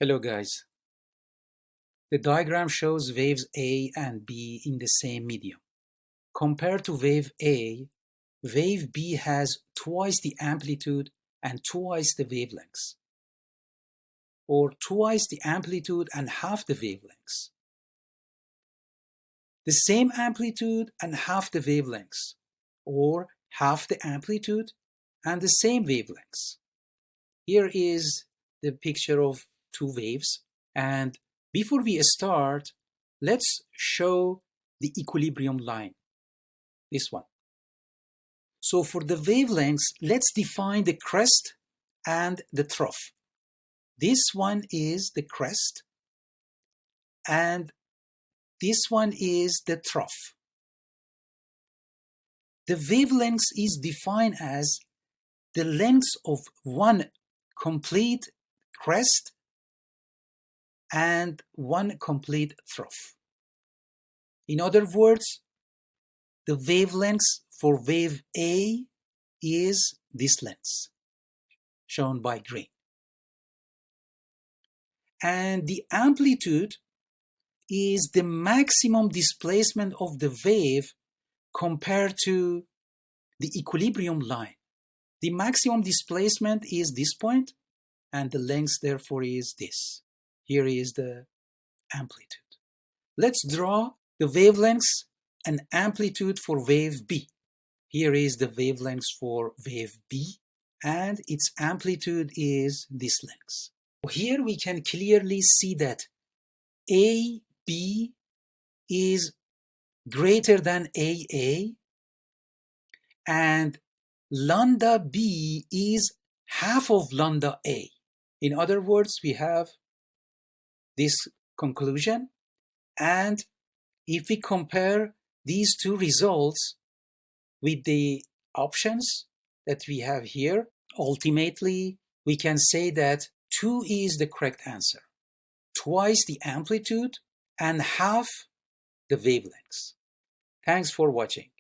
Hello guys. The diagram shows waves A and B in the same medium. Compared to wave A, wave B has twice the amplitude and twice the wavelengths, or twice the amplitude and half the wavelengths. The same amplitude and half the wavelengths, or half the amplitude and the same wavelengths. Here is the picture of two waves, and before we start, let's show the equilibrium line, this one. So for the wavelengths, let's define the crest and the trough. This one is the crest, and this one is the trough. The wavelengths is defined as the length of one complete crest and one complete trough. In other words, the wavelengths for wave A is this length, shown by green. And the amplitude is the maximum displacement of the wave compared to the equilibrium line. The maximum displacement is this point, and the length therefore is this. Here is the amplitude. Let's draw the wavelengths and amplitude for wave B. Here is the wavelengths for wave B, and its amplitude is this length. Here we can clearly see that AB is greater than AA, and lambda B is half of lambda A. In other words, we have this conclusion, and if we compare these two results with the options that we have here, ultimately we can say that 2 is the correct answer. Twice the amplitude and half the wavelengths. Thanks for watching.